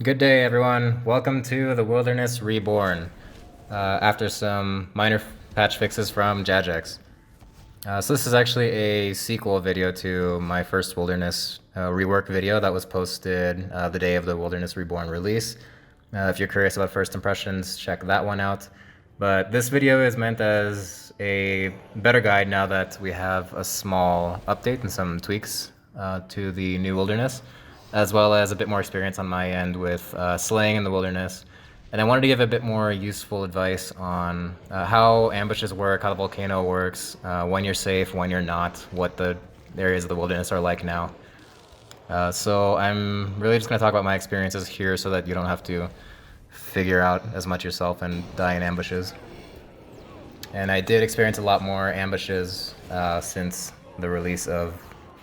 Good day, everyone. Welcome to the Wilderness Reborn, after some minor patch fixes from JAGEX. So this is actually a sequel video to my first Wilderness rework video that was posted the day of the Wilderness Reborn release. If you're curious about first impressions, check that one out. But this video is meant as a better guide now that we have a small update and some tweaks to the new Wilderness, as well as a bit more experience on my end with slaying in the Wilderness. And I wanted to give a bit more useful advice on how ambushes work, how the Volcano works, when you're safe, when you're not, what the areas of the Wilderness are like now. So I'm really just going to talk about my experiences here so that you don't have to figure out as much yourself and die in ambushes. And I did experience a lot more ambushes since the release of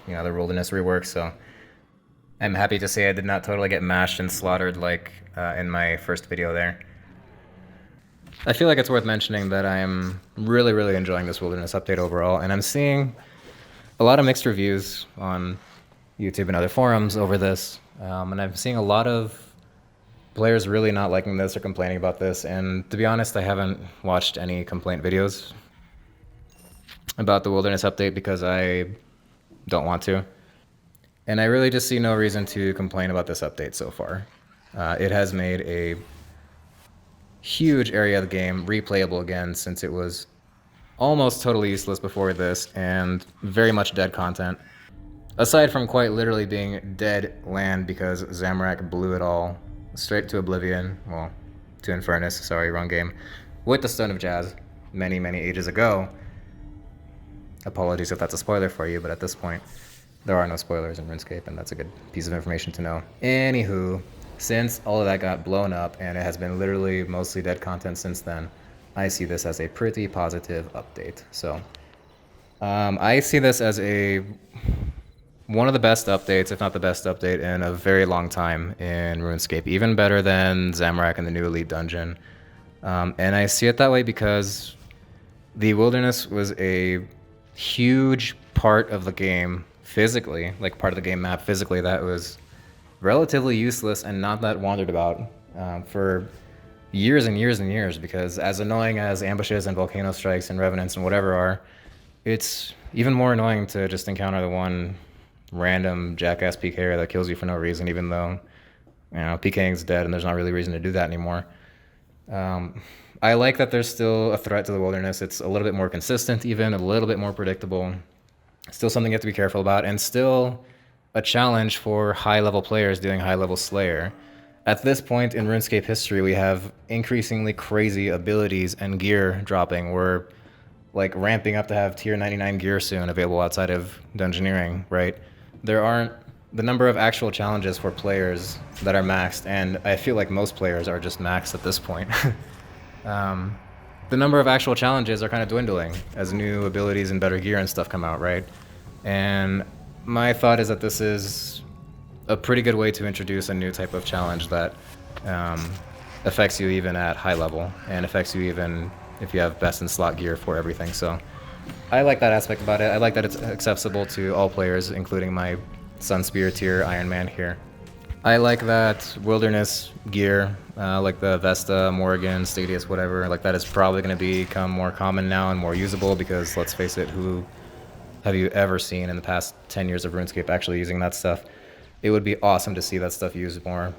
the Wilderness Rework, so I'm happy to say I did not totally get mashed and slaughtered like in my first video there. I feel like it's worth mentioning that I'm really enjoying this Wilderness update overall, and I'm seeing a lot of mixed reviews on YouTube and other forums over this, and I'm seeing a lot of players really not liking this or complaining about this, and to be honest, I haven't watched any complaint videos about the Wilderness update because I don't want to. And I really just see no reason to complain about this update so far. It has made a huge area of the game replayable again, since it was almost totally useless before this and very much dead content. Aside from quite literally being dead land because Zamorak blew it all straight to oblivion, well, to Infernus, sorry, wrong game, with the Stone of Jazz many ages ago. Apologies if that's a spoiler for you, but at this point, there are no spoilers in RuneScape, and that's a good piece of information to know. Anywho, since all of that got blown up, and it has been literally mostly dead content since then, I see this as a pretty positive update. So, I see this as one of the best updates, if not the best update, in a very long time in RuneScape. Even better than Zamorak and the new Elite Dungeon. And I see it that way because the Wilderness was a huge part of the game physically, like part of the game map physically, that was relatively useless and not that wandered about for years and years, because as annoying as ambushes and volcano strikes and revenants and whatever are, it's even more annoying to just encounter the one random jackass PKer that kills you for no reason, even though PKing's dead and there's not really reason to do that anymore. I like that there's still a threat to the Wilderness. It's a little bit more consistent, even a little bit more predictable. Still something you have to be careful about, and still a challenge for high-level players doing high-level Slayer. At this point in RuneScape history, we have increasingly crazy abilities and gear dropping. We're like ramping up to have tier 99 gear soon available outside of Dungeoneering, right? There aren't the number of actual challenges for players that are maxed, and I feel like most players are just maxed at this point. The number of actual challenges are kind of dwindling as new abilities and better gear and stuff come out, right? And my thought is that this is a pretty good way to introduce a new type of challenge that affects you even at high level, and affects you even if you have best in slot gear for everything. So I like that aspect about it. I like that it's accessible to all players, including my Sun Spear tier Iron Man here. I like that Wilderness gear, like the Vesta, Morrigan, Stadius, whatever, like that is probably going to become more common now and more usable, because let's face it, who have you ever seen in the past 10 years of RuneScape actually using that stuff? It would be awesome to see that stuff used more,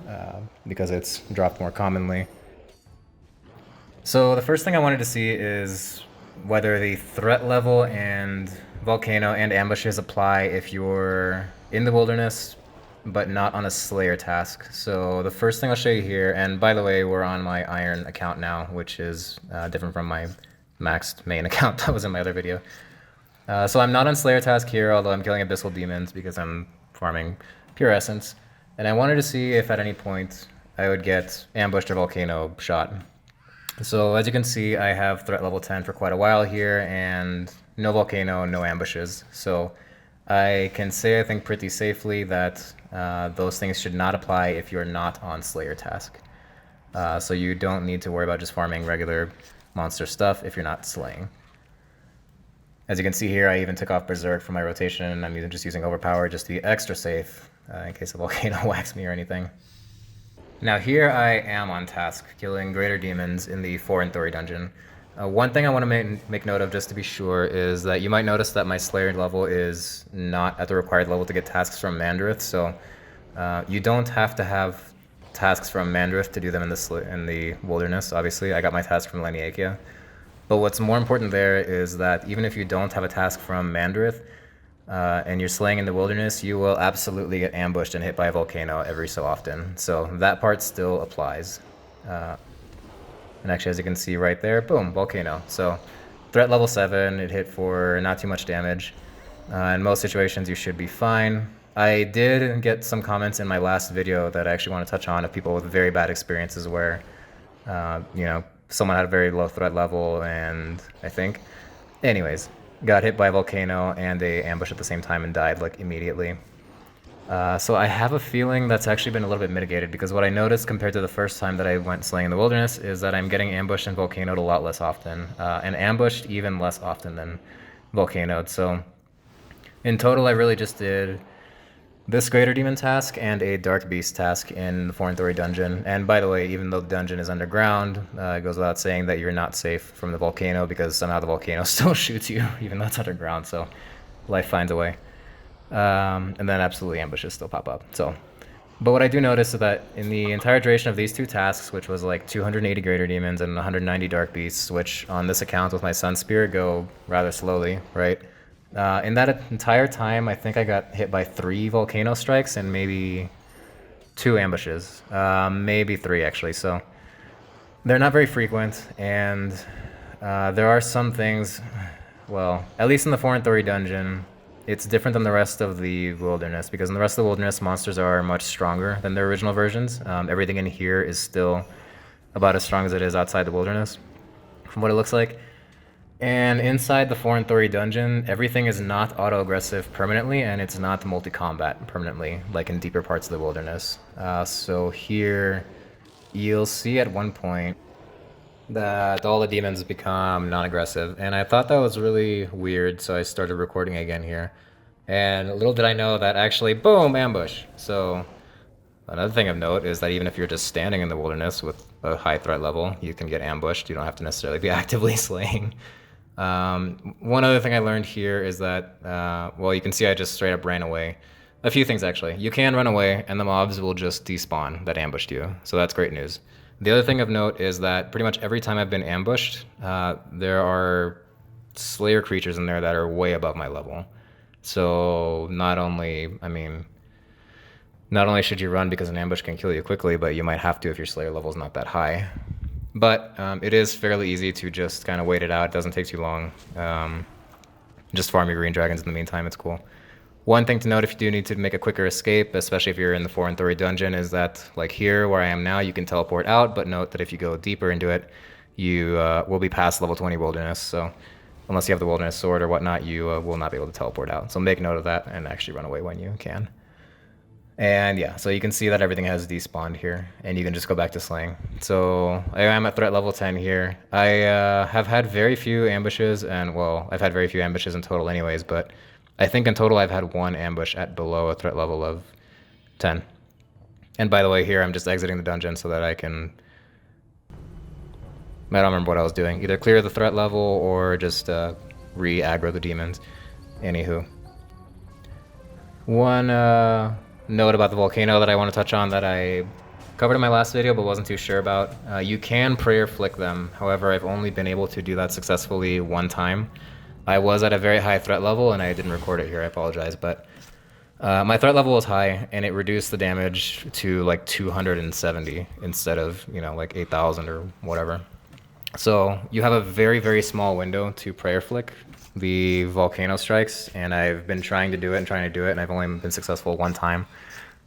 because it's dropped more commonly. So the first thing I wanted to see is whether the threat level and Volcano and ambushes apply if you're in the Wilderness but not on a Slayer task. So the first thing I'll show you here, and by the way, we're on my Iron account now, which is different from my maxed main account that was in my other video. So I'm not on Slayer task here, although I'm killing Abyssal Demons because I'm farming Pure Essence. And I wanted to see if at any point I would get ambushed or Volcano shot. So as you can see, I have threat level 10 for quite a while here, and no Volcano, no ambushes. So I can say, I think pretty safely, that those things should not apply if you're not on Slayer task. So you don't need to worry about just farming regular monster stuff if you're not slaying. As you can see here, I even took off Berserk for my rotation. I'm just using Overpower just to be extra safe in case a Volcano whacks me or anything. Now here I am on task, killing greater demons in the 4 and 3 dungeon. One thing I want to make note of just to be sure is that you might notice that my Slayer level is not at the required level to get tasks from Mandrith, so you don't have to have tasks from Mandrith to do them in the Wilderness, obviously. I got my task from Leniakia. But what's more important there is that even if you don't have a task from Mandrith, and you're slaying in the Wilderness, you will absolutely get ambushed and hit by a Volcano every so often. So that part still applies. And actually, as you can see right there, boom, Volcano. So threat level 7, it hit for not too much damage. In most situations, you should be fine. I did get some comments in my last video that I actually want to touch on of people with very bad experiences where, someone had a very low threat level and anyways, got hit by a Volcano and they ambushed at the same time and died like immediately. So I have a feeling that's actually been a little bit mitigated, because what I noticed compared to the first time that I went slaying in the Wilderness is that I'm getting ambushed and volcanoed a lot less often, and ambushed even less often than volcanoed. So in total, I really just did this Greater Demon task and a Dark Beast task in the 4 and 3 dungeon. And by the way, even though the dungeon is underground, it goes without saying that you're not safe from the volcano, because somehow the volcano still shoots you, even though it's underground, so life finds a way. And then absolutely ambushes still pop up. But what I do notice is that in the entire duration of these two tasks, which was like 280 Greater Demons and 190 Dark Beasts, which on this account with my Sun Spear go rather slowly, right? In that entire time, I think I got hit by 3 Volcano strikes and maybe 2 ambushes. Maybe 3 actually, so they're not very frequent, and there are some things, well, at least in the 4 and 3 dungeon, it's different than the rest of the Wilderness, because in the rest of the Wilderness, monsters are much stronger than their original versions. Everything in here is still about as strong as it is outside the Wilderness, from what it looks like. And inside the 4 and 3 dungeon, everything is not auto-aggressive permanently, and it's not multi-combat permanently, like in deeper parts of the Wilderness. So here, you'll see at one point that all the demons become non-aggressive, and I thought that was really weird, so I started recording again here. And little did I know that actually, boom, ambush. So another thing of note is that even if you're just standing in the Wilderness with a high threat level, you can get ambushed. You don't have to necessarily be actively slaying. One other thing I learned here is that, well, you can see I just straight up ran away. A few things, actually. You can run away, and the mobs will just despawn that ambushed you, so that's great news. The other thing of note is that pretty much every time I've been ambushed, there are Slayer creatures in there that are way above my level. So not only should you run because an ambush can kill you quickly, but you might have to if your Slayer level is not that high. But it is fairly easy to just kind of wait it out. It doesn't take too long. Just farm your green dragons in the meantime. It's cool. One thing to note if you do need to make a quicker escape, especially if you're in the 4 and 3 dungeon, is that like here where I am now, you can teleport out, but note that if you go deeper into it, you will be past level 20 Wilderness. So unless you have the Wilderness Sword or whatnot, you will not be able to teleport out. So make note of that and actually run away when you can. And yeah, so you can see that everything has despawned here, and you can just go back to slaying. So I am at threat level 10 here. I have had very few ambushes, and well, I've had very few ambushes in total anyways, but I think in total I've had 1 ambush at below a threat level of 10. And by the way, here I'm just exiting the dungeon so that I don't remember what I was doing. Either clear the threat level or just re-aggro the demons. Anywho. One note about the volcano that I want to touch on that I covered in my last video but wasn't too sure about. You can prayer flick them. However, I've only been able to do that successfully 1 time. I was at a very high threat level, and I didn't record it here, I apologize, but my threat level was high, and it reduced the damage to like 270 instead of, like 8,000 or whatever. So you have a very, very small window to prayer flick the volcano strikes, and I've been trying to do it, and I've only been successful 1 time.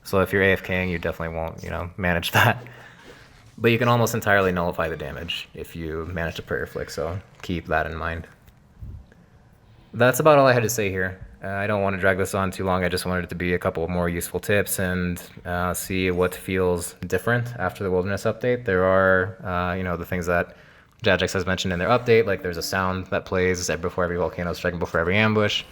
So if you're AFKing, you definitely won't, manage that. But you can almost entirely nullify the damage if you manage to prayer flick, so keep that in mind. That's about all I had to say here. I don't want to drag this on too long. I just wanted it to be a couple of more useful tips and see what feels different after the Wilderness update. There are, the things that JAGEX has mentioned in their update, like there's a sound that plays before every volcano strike and before every ambush.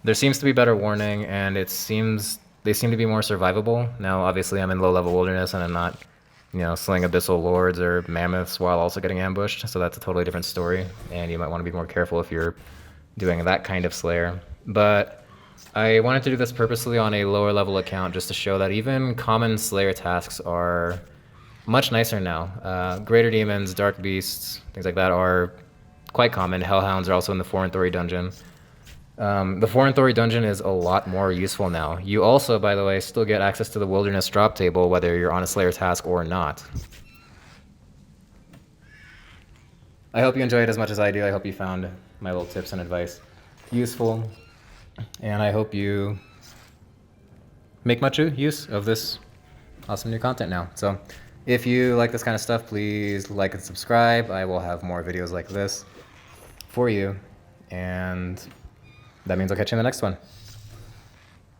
There seems to be better warning, and they seem to be more survivable. Now, obviously, I'm in low-level Wilderness, and I'm not you know, slaying abyssal lords or mammoths while also getting ambushed. So that's a totally different story, and you might want to be more careful if you're doing that kind of slayer. But I wanted to do this purposely on a lower level account just to show that even common slayer tasks are much nicer now. Greater demons, dark beasts, things like that are quite common. Hellhounds are also in the Foreign Thori dungeon. The Foreign Thori dungeon is a lot more useful now. You also, by the way, still get access to the Wilderness drop table whether you're on a slayer task or not. I hope you enjoyed as much as I do. I hope you found my little tips and advice useful. And I hope you make much use of this awesome new content now. So if you like this kind of stuff, please like and subscribe. I will have more videos like this for you. And that means I'll catch you in the next one.